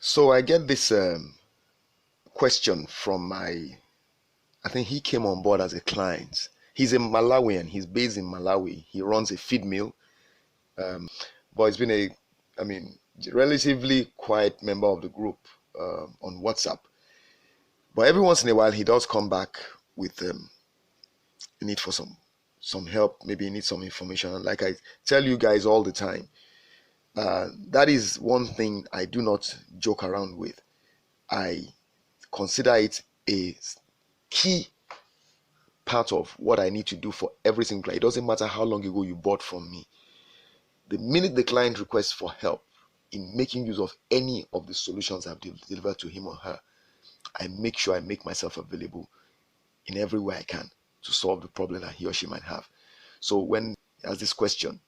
So I get this question from I think he came on board as a client. He's a Malawian. He's based in Malawi. He runs a feed mill. But he's been I mean, relatively quiet member of the group on WhatsApp. But every once in a while, he does come back with a need for some help. Maybe he needs some information. And like I tell you guys all the time, that is one thing I do not joke around with. I consider it a key part of what I need to do for every single client. It doesn't matter how long ago you bought from me. The minute the client requests for help in making use of any of the solutions I've delivered to him or her, I make sure I make myself available in every way I can to solve the problem that he or she might have. So when he asks this question,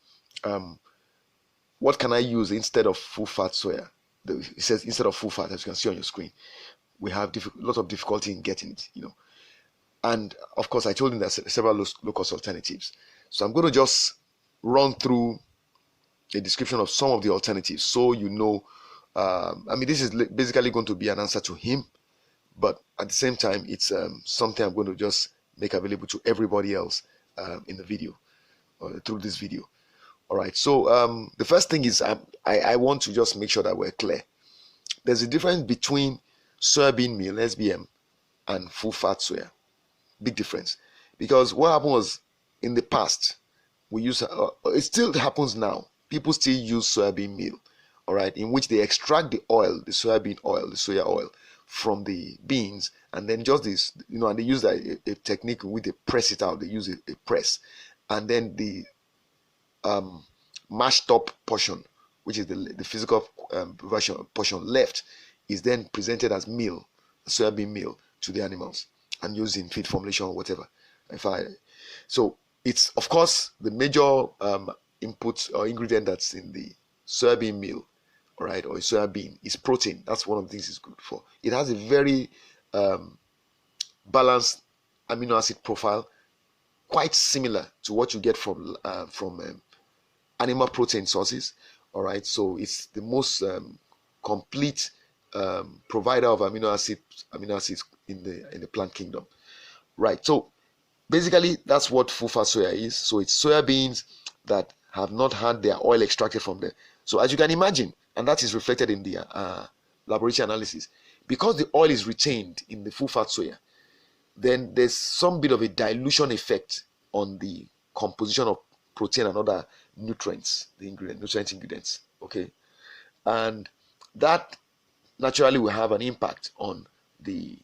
what can I use instead of full fat soya? It says instead of full fat, as you can see on your screen, we have a lot of difficulty in getting it, And of course, I told him there's several low-cost alternatives. So I'm going to just run through a description of some of the alternatives, so this is basically going to be an answer to him, but at the same time, it's something I'm going to just make available to everybody else in the video, or through this video. All right, so the first thing is I want to just make sure that we're clear. There's a difference between soybean meal, SBM, and full fat soya. Big difference. Because what happened was, in the past, we use it still happens now. People still use soybean meal, all right, in which they extract the oil, the soybean oil, the soya oil, from the beans, and then just this, and they use a technique in which they press it out. They use a press, and then the mashed up portion, which is the physical portion left, is then presented as meal, soybean meal, to the animals and used in feed formulation or whatever. So it's, of course, the major input or ingredient that's in the soybean meal, all right, or soybean, is protein. That's one of the things it's good for. It has a very balanced amino acid profile, quite similar to what you get from animal protein sources, all right. So it's the most complete provider of amino acids in the plant kingdom, right? So basically, that's what full fat soya is. So it's soybeans that have not had their oil extracted from them. So as you can imagine, and that is reflected in the laboratory analysis, because the oil is retained in the full fat soya, then there's some bit of a dilution effect on the composition of protein and other nutrient ingredients, okay? And that naturally will have an impact on the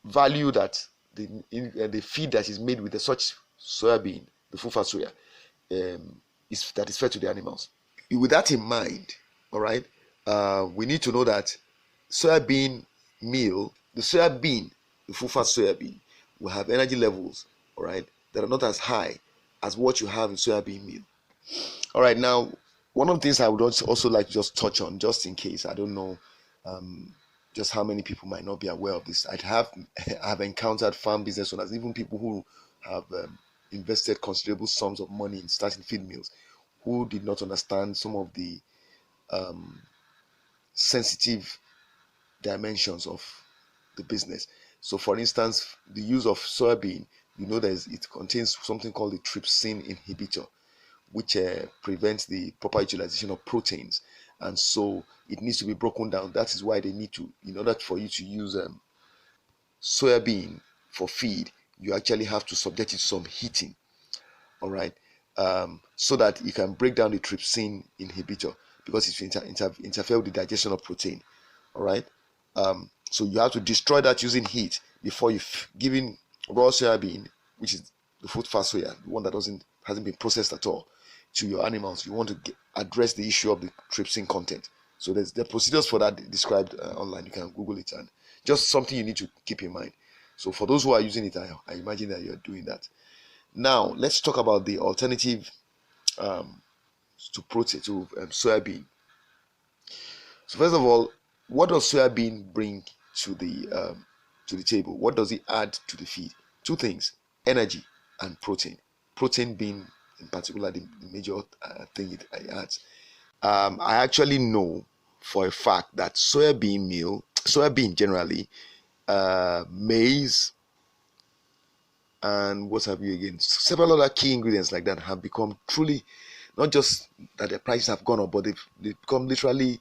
value that the feed that is made with such soybean, the full fat soya, that is fed to the animals. With that in mind, all right, we need to know that soybean meal, the full fat soybean, will have energy levels, all right, that are not as high as what you have in soybean meal. All right, now, one of the things I would also like to just touch on, just in case, I don't know just how many people might not be aware of this. I have encountered farm business owners, even people who have invested considerable sums of money in starting feed mills, who did not understand some of the sensitive dimensions of the business. So, for instance, the use of soybean, it contains something called the trypsin inhibitor, which prevents the proper utilization of proteins, and so it needs to be broken down. That is why they need to, in order for you to use soybean for feed, you actually have to subject it to some heating, all right, so that you can break down the trypsin inhibitor, because it interfere with the digestion of protein, all right. So you have to destroy that using heat before you giving raw soybean, which is the full fat soya, the one that hasn't been processed at all, to your animals. You want to address the issue of the trypsin content. So there's the procedures for that described online. You can Google it, and just something you need to keep in mind. So for those who are using it, I imagine that you're doing that. Now let's talk about the alternative to protein, to soybean. So first of all, what does soybean bring to the table? What does it add to the feed? Two things: energy and protein. Protein being in particular the major thing it adds. I actually know for a fact that soybean generally, maize, and what have you again, several other key ingredients like that have become truly, not just that the prices have gone up, but they've become literally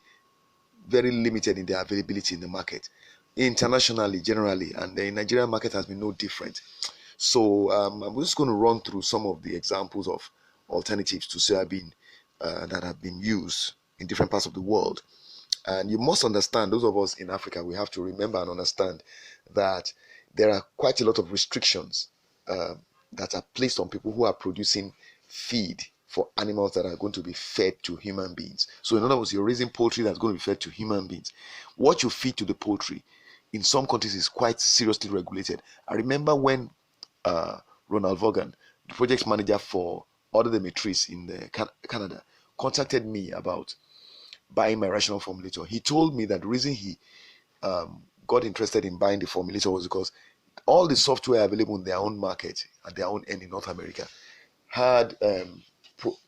very limited in their availability in the market, internationally, generally, and the Nigerian market has been no different. So I'm just going to run through some of the examples of alternatives to soybean that have been used in different parts of the world. And you must understand, those of us in Africa, we have to remember and understand that there are quite a lot of restrictions uh, that are placed on people who are producing feed for animals that are going to be fed to human beings. So, in other words, you're raising poultry that's going to be fed to human beings. What you feed to the poultry in some countries is quite seriously regulated. I remember when uh, Ronald Vaughan, the project manager for Order the Matrice in Canada, contacted me about buying my rational formulator. He told me that the reason he got interested in buying the formulator was because all the software available in their own market at their own end in North America had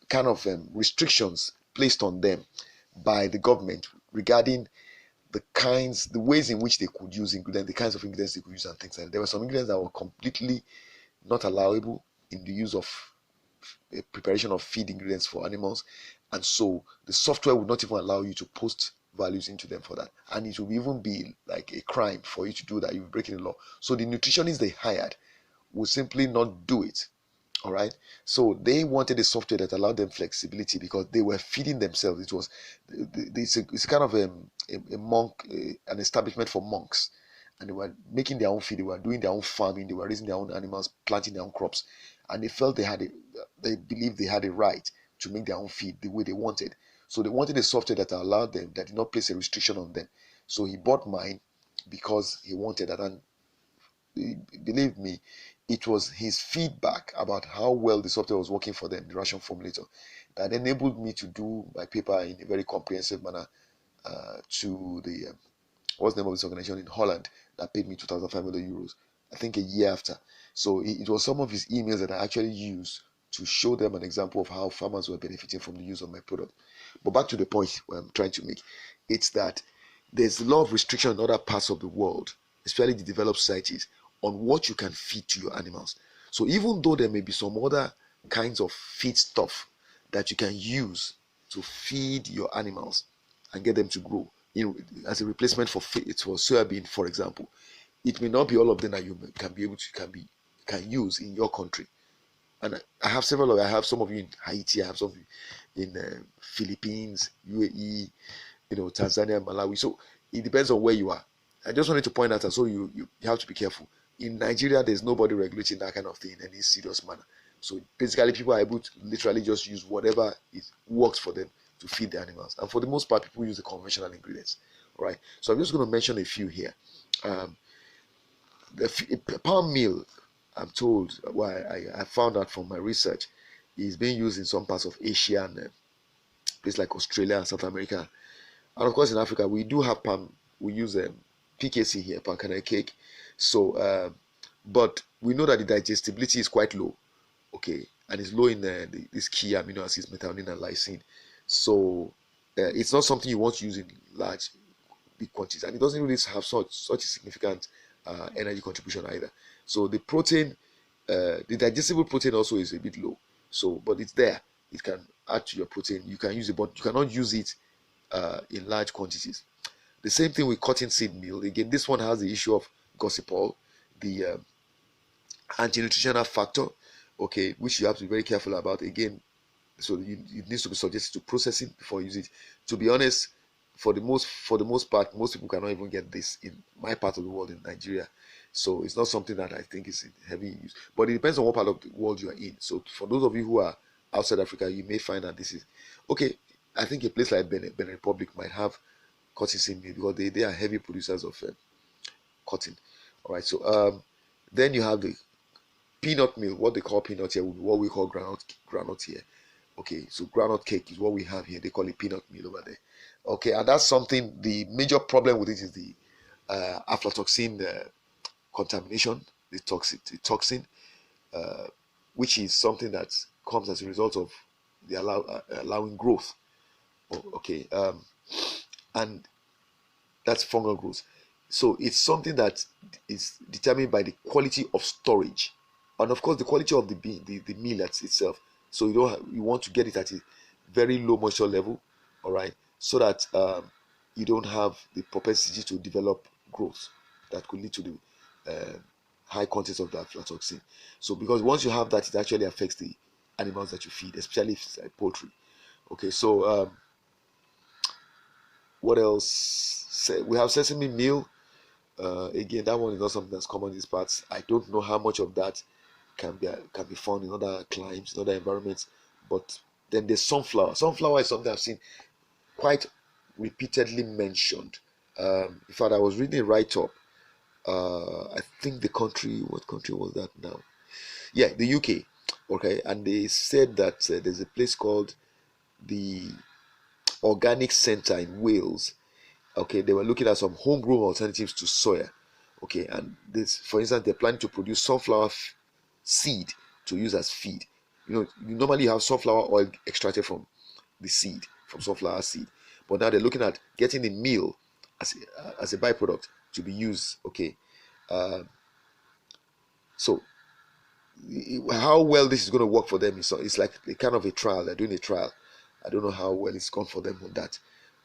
kind of restrictions placed on them by the government regarding the ways in which they could use ingredients, the kinds of ingredients they could use, and things like that. There were some ingredients that were completely not allowable in the use of preparation of feed ingredients for animals, and so the software would not even allow you to post values into them for that, and it would even be like a crime for you to do that. You're breaking the law. So the nutritionists they hired would simply not do it. All right, so they wanted a software that allowed them flexibility because they were feeding themselves. It was it's kind of a monk, an establishment for monks, and they were making their own feed. They were doing their own farming. They were raising their own animals, planting their own crops, and they felt they believed they had a right to make their own feed the way they wanted. So they wanted a software that allowed them, that did not place a restriction on them. So he bought mine because he wanted that, and believe me, it was his feedback about how well the software was working for them, the ration formulator, that enabled me to do my paper in a very comprehensive manner to the what's the name of this organization in Holland that paid me 2,500 euros, I think a year after. So it was some of his emails that I actually used to show them an example of how farmers were benefiting from the use of my product. But back to the point where I'm trying to make, it's that there's a lot of restriction in other parts of the world, especially the developed societies, on what you can feed to your animals. So even though there may be some other kinds of feed stuff that you can use to feed your animals and get them to grow as a replacement for soybean, for example, it may not be all of them that you can be able to can use in your country. And I have several. I have some of you in Haiti. I have some of you in Philippines, UAE, Tanzania, Malawi. So it depends on where you are. I just wanted to point out that, so you have to be careful. In Nigeria, there's nobody regulating that kind of thing in any serious manner. So basically, people are able to literally just use whatever works for them to feed the animals. And for the most part, people use the conventional ingredients. All right. So I'm just going to mention a few here. Um, the palm meal, I'm told, I found out from my research, is being used in some parts of Asia and places like Australia and South America. And of course, in Africa, we do have palm. We use PKC here, palm kernel cake. So, but we know that the digestibility is quite low, okay, and it's low in these key amino acids, methionine and lysine. So, it's not something you want to use in large, big quantities, and it doesn't really have such a significant energy contribution either. So the protein, the digestible protein also is a bit low. So, but it's there. It can add to your protein. You can use it, but you cannot use it in large quantities. The same thing with cotton seed meal. Again, this one has the issue of gossypol, the anti-nutritional factor, okay, which you have to be very careful about. Again, so it needs to be subjected to processing before you use it. To be honest, for the most part, most people cannot even get this in my part of the world, in Nigeria. So it's not something that I think is in heavy use. But it depends on what part of the world you are in. So for those of you who are outside Africa, you may find that this is okay. I think a place like Benin Republic might have cotton seed meal because they are heavy producers of cotton. All right. So then you have the peanut meal. What they call peanut here would be what we call groundnut here. Okay, so groundnut cake is what we have here. They call it peanut meal over there. Okay, and that's something. The major problem with it is the aflatoxin contamination, the toxin, which is something that comes as a result of the allowing growth. Okay, and that's fungal growth. So it's something that is determined by the quality of storage, and of course the quality of the bean, the meal itself. So you want to get it at a very low moisture level, all right, so that you don't have the propensity to develop growth that could lead to the high content of the aflatoxin. So because once you have that, it actually affects the animals that you feed, especially if it's like poultry. Okay, so what else? We have sesame meal. Again, that one is not something that's common in these parts. I don't know how much of that can be found in other climes, in other environments. But then there's sunflower. Sunflower is something I've seen quite repeatedly mentioned. In fact, I was reading a write-up. I think what country was that now? Yeah, the UK. Okay, and they said that there's a place called the Organic Center in Wales. Okay, they were looking at some homegrown alternatives to soya. Okay, and this, for instance, they're planning to produce sunflower seed to use as feed. You normally have sunflower oil extracted from the seed, from sunflower seed, but now they're looking at getting the meal as a byproduct to be used. Okay, uh, so how well this is going to work for them is it's like a kind of a trial. They're doing a trial. I don't know how well it's gone for them on that.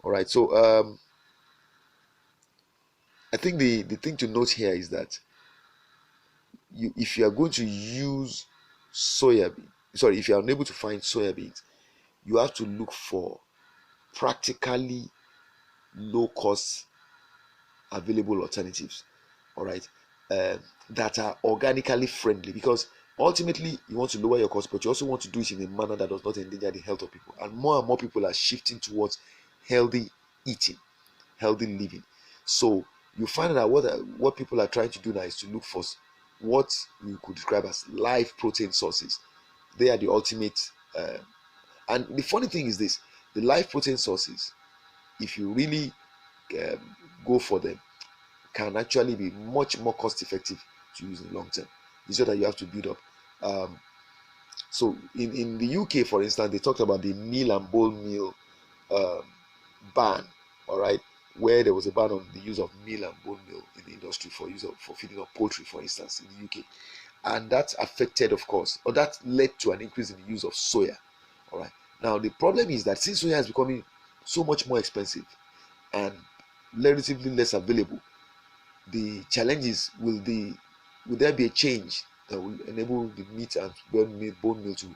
All right, so I think the thing to note here is that if you are going to use if you are unable to find soya beans, you have to look for practically low cost available alternatives, all right, that are organically friendly, because ultimately you want to lower your cost, but you also want to do it in a manner that does not endanger the health of people. And more people are shifting towards healthy eating, healthy living. So you find that what people are trying to do now is to look for what you could describe as live protein sources. They are the ultimate. And the funny thing is this: the live protein sources, if you really um, go for them, can actually be much more cost effective to use in the long term. It's just that you have to build up. Um, so in the UK, for instance, they talked about the meal and bowl meal um, ban, all right, where there was a ban on the use of meal and bone meal in the industry for feeding of poultry, for instance, in the UK, and that affected, of course, or that led to an increase in the use of soya. All right. Now the problem is that since soya is becoming so much more expensive and relatively less available, the challenge is will there be a change that will enable the meat and bone meal to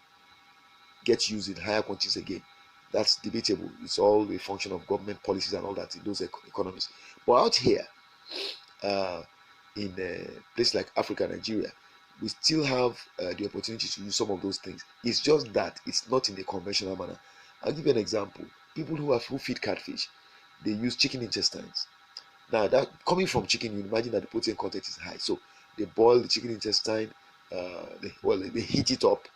get used in higher quantities again? That's debatable. It's all a function of government policies and all that in those economies. But out here, uh, in a place like Africa, Nigeria, we still have the opportunity to use some of those things. It's just that it's not in a conventional manner. I'll give you an example. People who feed catfish, they use chicken intestines. Now, that coming from chicken, you imagine that the protein content is high. So they boil the chicken intestine, they heat it up,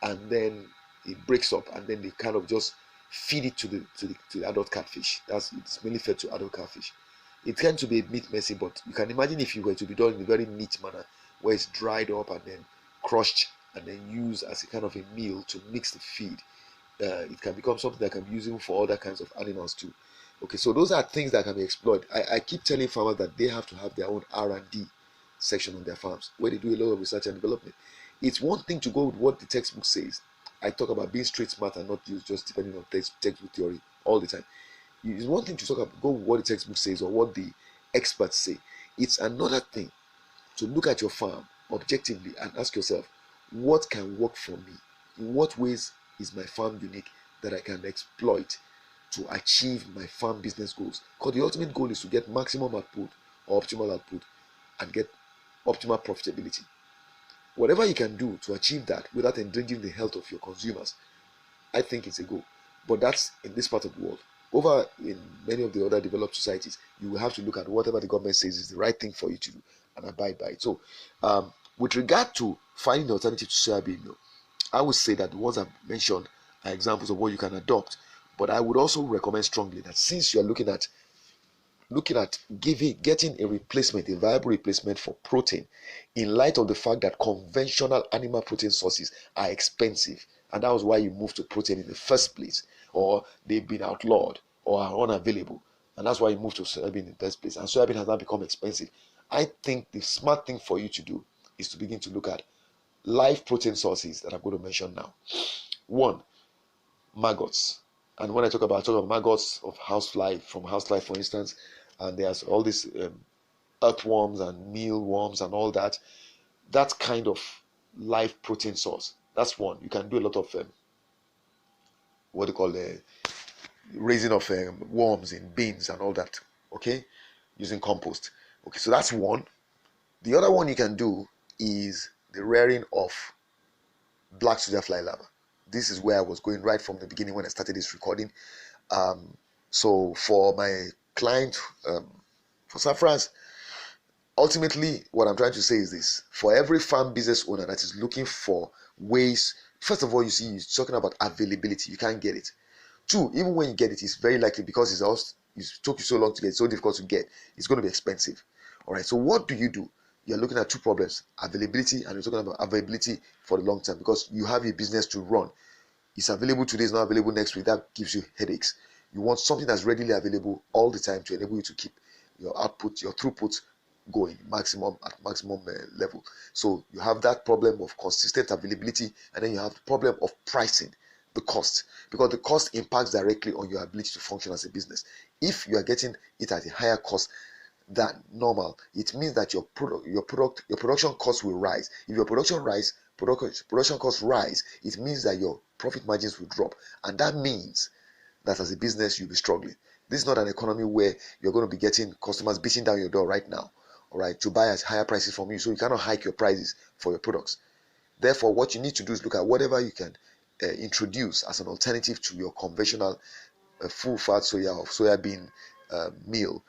and then it breaks up, and then they kind of just feed it to the adult catfish. It's mainly fed to adult catfish. It tends to be a bit messy, but you can imagine if you were to be done in a very neat manner, where it's dried up and then crushed and then used as a kind of a meal to mix the feed. It can become something that can be used for other kinds of animals too. Okay, so those are things that can be explored. I keep telling farmers that they have to have their own R&D section on their farms where they do a lot of research and development. It's one thing to go with what the textbook says. I talk about being street smart and not just depending on textbook theory all the time. It's one thing to go with what the textbook says or what the experts say. It's another thing to look at your farm objectively and ask yourself, what can work for me? In what ways is my farm unique that I can exploit to achieve my farm business goals? Because the ultimate goal is to get maximum output or optimal output and get optimal profitability. Whatever you can do to achieve that without endangering the health of your consumers, I think it's a goal. But that's in this part of the world. Over in many of the other developed societies, you will have to look at whatever the government says is the right thing for you to do and abide by it. So, with regard to finding the alternative to soybean meal, I would say that the ones I've mentioned are examples of what you can adopt. But I would also recommend strongly that since you are looking at getting a viable replacement for protein, in light of the fact that conventional animal protein sources are expensive, and that was why you moved to protein in the first place, or they've been outlawed or are unavailable, and that's why you moved to soybean in the first place. And soybean has now become expensive. I think the smart thing for you to do is to begin to look at live protein sources that I'm going to mention now. One, maggots. And when I talk about maggots of housefly, from housefly, for instance, and there's all these earthworms and mealworms and all that. That kind of live protein source. That's one. You can do a lot of what they call raising of worms in bins and all that. Okay, using compost. Okay, so that's one. The other one you can do is the rearing of black soldier fly larva. This is where I was going right from the beginning when I started this recording. So for my client, for Safrans, ultimately what I'm trying to say is this: for every farm business owner that is looking for ways, first of all, you see, he's talking about availability. You can't get it. Two, even when you get it, it's very likely, because it took you so long to get, it's so difficult to get, it's going to be expensive. All right, so what do? You're looking at two problems: availability, and you're talking about availability for the long term, because you have a business to run. It's available today, it's not available next week. That gives you headaches. You want something that's readily available all the time to enable you to keep your output, your throughput going maximum level. So you have that problem of consistent availability, and then you have the problem of pricing, the cost, because the cost impacts directly on your ability to function as a business. If you are getting it at a higher cost than normal, it means that your production costs will rise. If your production costs rise, it means that your profit margins will drop, and that means that as a business you'll be struggling. This is not an economy where you're going to be getting customers beating down your door right now, all right, to buy at higher prices from you. So you cannot hike your prices for your products. Therefore, what you need to do is look at whatever you can introduce as an alternative to your conventional full fat soya or soybean meal,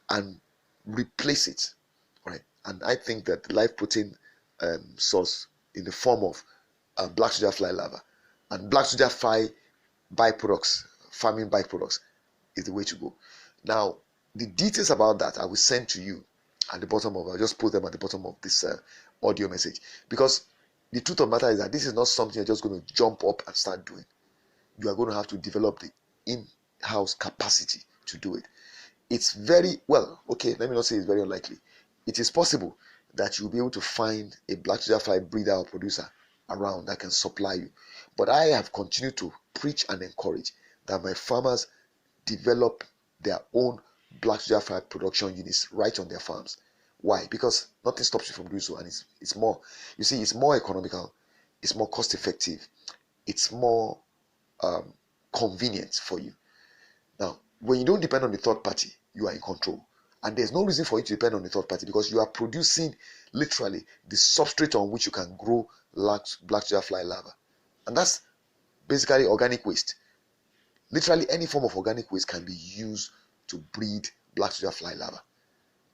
and replace it. All right, and I think that the live protein source in the form of black soldier fly larva and black soldier fly byproducts, farming byproducts, is the way to go. Now, the details about that I will send to you at the bottom of. I'll just put them at the bottom of this audio message, because the truth of the matter is that this is not something you're just going to jump up and start doing. You are going to have to develop the in-house capacity to do it. It's very well, okay, let me not say it's very unlikely. It is possible that you'll be able to find a black soldier fly breeder or producer around that can supply you. But I have continued to preach and encourage that my farmers develop their own black soldier fly production units right on their farms. Why? Because nothing stops you from doing so, and it's more, you see, it's more economical, it's more cost effective, it's more convenient for you. Now, when you don't depend on the third party, you are in control. And there's no reason for you to depend on the third party, because you are producing literally the substrate on which you can grow black soldier fly larva. And that's basically organic waste. Literally any form of organic waste can be used to breed black soldier fly larva.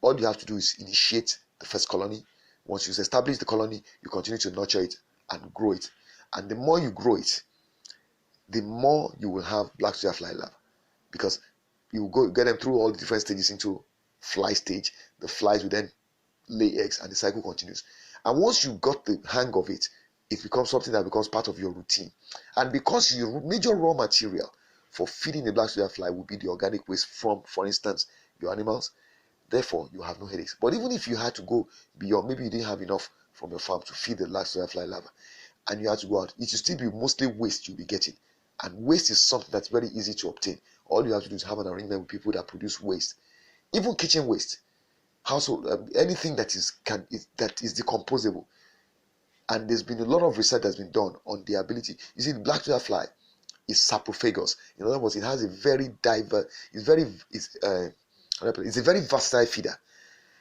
All you have to do is initiate the first colony. Once you've established the colony, you continue to nurture it and grow it. And the more you grow it, the more you will have black soldier fly larva, because you go get them through all the different stages into fly stage. The flies will then lay eggs, and the cycle continues. And once you got the hang of it, it becomes something that becomes part of your routine. And because your major raw material for feeding the black soldier fly will be the organic waste from, for instance, your animals, therefore you have no headaches. But even if you had to go beyond, maybe you didn't have enough from your farm to feed the black soldier fly larva, and you had to go out, it will still be mostly waste you'll be getting. And waste is something that's very easy to obtain. All you have to do is have an arrangement with people that produce waste, even kitchen waste, household, anything that is decomposable. And there's been a lot of research that's been done on the ability. You see, the black soldier fly is saprophagous. In other words, it has a very diverse, it's a very versatile feeder.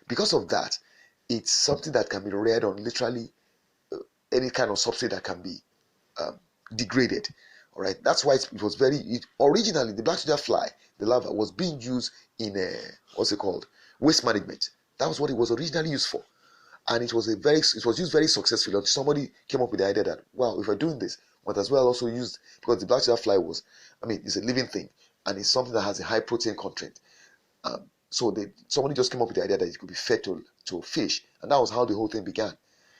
Because of that, it's something that can be reared on literally any kind of substrate that can be degraded. All right, that's why originally the black soldier fly, the larva, was being used in waste management. That was what it was originally used for, and it was used very successfully until somebody came up with the idea that, wow, if we're doing this, might as well also use, because the black soldier fly it's a living thing, and it's something that has a high protein content. So somebody just came up with the idea that it could be fed to fish, and that was how the whole thing began.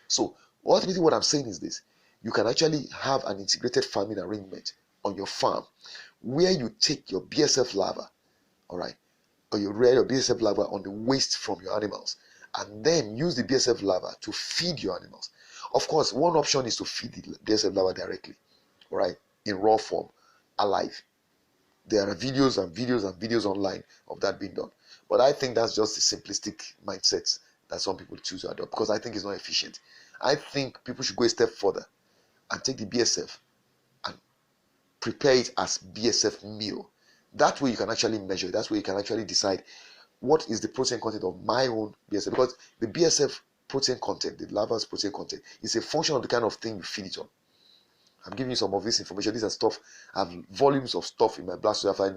So ultimately, what I'm saying is this: you can actually have an integrated farming arrangement on your farm where you take your BSF larva, all right, or you rear your BSF larva on the waste from your animals, and then use the BSF larva to feed your animals. Of course, one option is to feed the BSF larva directly, right, in raw form, alive. There are videos and videos and videos online of that being done. But I think that's just the simplistic mindset that some people choose to adopt, because I think it's not efficient. I think people should go a step further and take the BSF and prepare it as BSF meal. That way you can actually measure. That's where you can actually decide what is the protein content of my own BSF. Because the BSF protein content, the larva's protein content, is a function of the kind of thing you feed it on. I'm giving you some of this information. These are stuff. I have volumes of stuff in my Black Soya Fly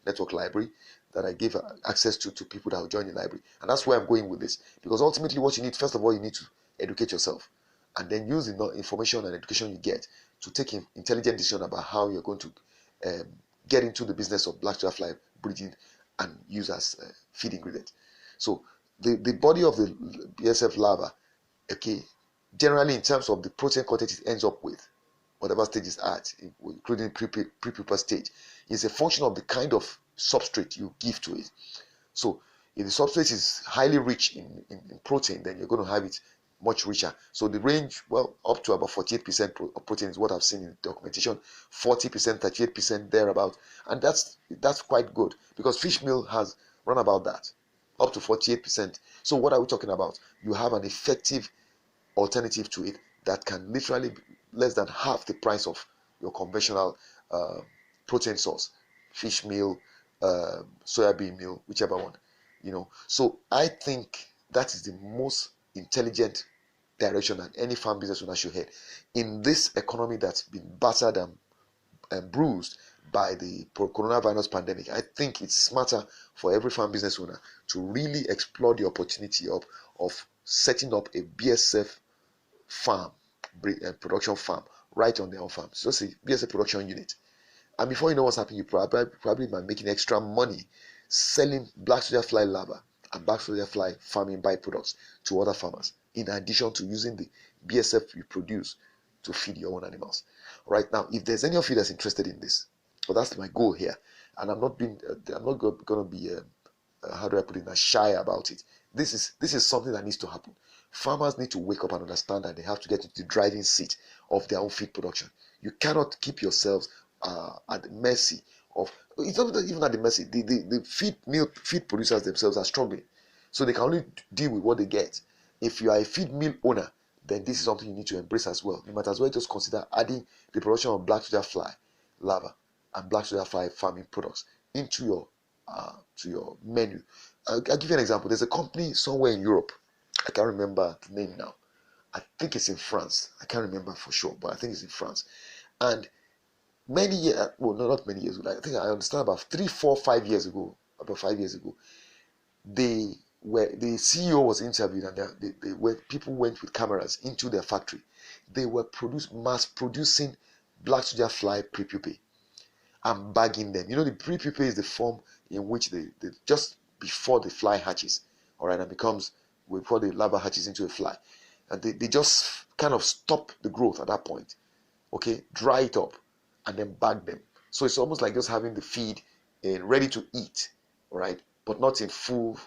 network library that I give access to people that will join the library. And that's where I'm going with this. Because ultimately what you need, first of all, you need to educate yourself. And then use the information and education you get to take an intelligent decision about how you're going to get into the business of Black Soya Fly breeding and use as feed ingredient. So the body of the BSF larva, okay, generally in terms of the protein content it ends up with, whatever stage it's at, including pre-pupa stage, is a function of the kind of substrate you give to it. So if the substrate is highly rich in protein, then you're going to have it much richer. So the range, well, up to about 48% of protein is what I've seen in the documentation, 40%, 38% thereabout, and that's quite good, because fish meal has run about that, up to 48%. So what are we talking about? You have an effective alternative to it that can literally be less than half the price of your conventional protein source, fish meal, soybean meal, whichever one, So I think that is the most intelligent direction that any farm business owner should head in this economy that's been battered and bruised by the coronavirus pandemic. I think it's smarter for every farm business owner to really explore the opportunity of setting up a BSF farm, production farm, right on their own farm. So say BSF production unit. And before you know what's happening, you probably might making extra money selling Black Soya Fly larva and Black Soya Fly farming byproducts to other farmers, in addition to using the BSF you produce to feed your own animals. Right now, if there's any of you that's interested in this, well, that's my goal here, and I'm not going to be how do I put it, shy about it. This is something that needs to happen. Farmers need to wake up and understand that they have to get into the driving seat of their own feed production. You cannot keep yourselves at the mercy of, it's not even at the mercy, the feed producers themselves are struggling, so they can only deal with what they get. If you are a feed mill owner, then this is something you need to embrace as well. You might as well just consider adding the production of Black Soya Fly larva and Black Soya Fly farming products into your to your menu. I'll give you an example. There's a company somewhere in Europe, I can't remember the name now. I think it's in France. I can't remember for sure, but I think it's in France. And many years, well, no, not many years ago, I think I understand about 3, 4, 5 years ago, about 5 years ago, the CEO was interviewed, and people went with cameras into their factory. They were mass producing Black Soya Fly pre-pupae and bagging them. The pre-pupae is the form in which they just before the fly hatches, all right, and before the larva hatches into a fly, and they just kind of stop the growth at that point, okay, dry it up, and then bag them. So it's almost like just having the feed ready to eat, all right, but not in full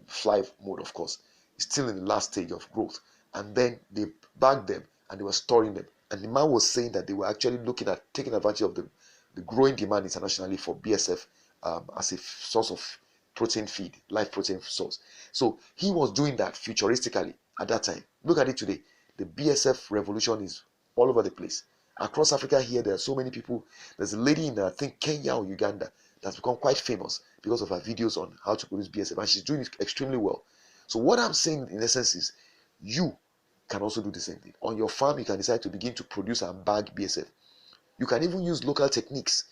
fly mode, of course. It's still in the last stage of growth, and then they bagged them and they were storing them. And the man was saying that they were actually looking at taking advantage of the growing demand internationally for BSF as a source of protein feed, live protein source. So he was doing that futuristically at that time. Look at it today. The BSF revolution is all over the place. Across Africa here, there are so many people. There's a lady in, I think, Kenya or Uganda that's become quite famous because of her videos on how to produce BSF, and she's doing it extremely well. So what I'm saying in essence is, you can also do the same thing. On your farm, you can decide to begin to produce and bag BSF. You can even use local techniques.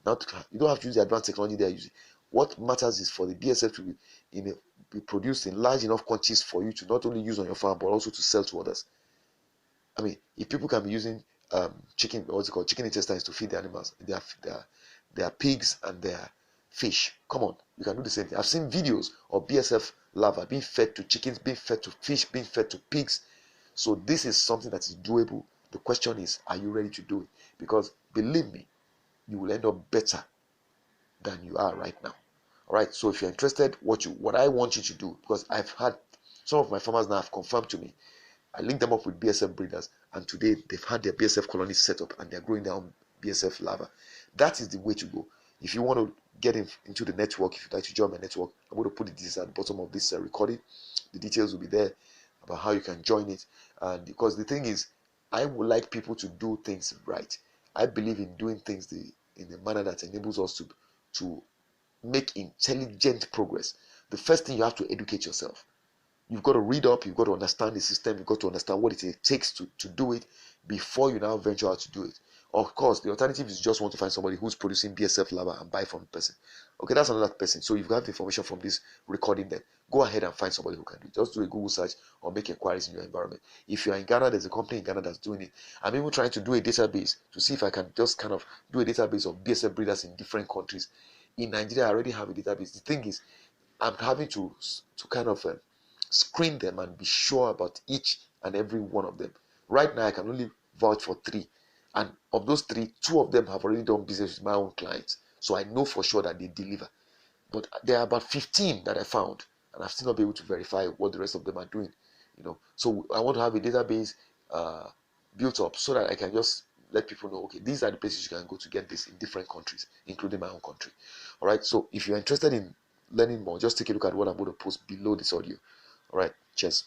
You don't have to use the advanced technology they are using. What matters is for the BSF to be produced in large enough quantities for you to not only use on your farm, but also to sell to others. I mean, if people can be using chicken intestines to feed the animals, their pigs and their fish, come on, you can do the same thing. I've seen videos of BSF larvae being fed to chickens, being fed to fish, being fed to pigs. So this is something that is doable. The question is, are you ready to do it? Because believe me, you will end up better than you are right now. All right. So if you're interested, what I want you to do, because I've had some of my farmers now have confirmed to me, I linked them up with BSF breeders, and today they've had their BSF colonies set up and they're growing their own BSF larva. That is the way to go. If you want to get into the network, if you'd like to join my network, I'm going to put the details at the bottom of this recording. The details will be there about how you can join it. And because the thing is, I would like people to do things right. I believe in doing things in a manner that enables us to make intelligent progress. The first thing, you have to educate yourself. You've got to read up, you've got to understand the system, you've got to understand what it takes to do it before you now venture out to do it. Of course, the alternative is just want to find somebody who's producing BSF larva and buy from the person. Okay, that's another person. So you've got the information from this recording then. Go ahead and find somebody who can do it. Just do a Google search or make inquiries in your environment. If you're in Ghana, there's a company in Ghana that's doing it. I'm even trying to do a database to see if I can just kind of do a database of BSF breeders in different countries. In Nigeria, I already have a database. The thing is, I'm having to kind of screen them and be sure about each and every one of them. Right now, I can only vouch for 3, and of those 3, 2 of them have already done business with my own clients, so I know for sure that they deliver. But there are about 15 that I found, and I've still not been able to verify what the rest of them are doing. So I want to have a database built up so that I can just let people know, okay, these are the places you can go to get this in different countries, including my own country. All right. So if you're interested in learning more, just take a look at what I'm going to post below this audio. All right. Cheers.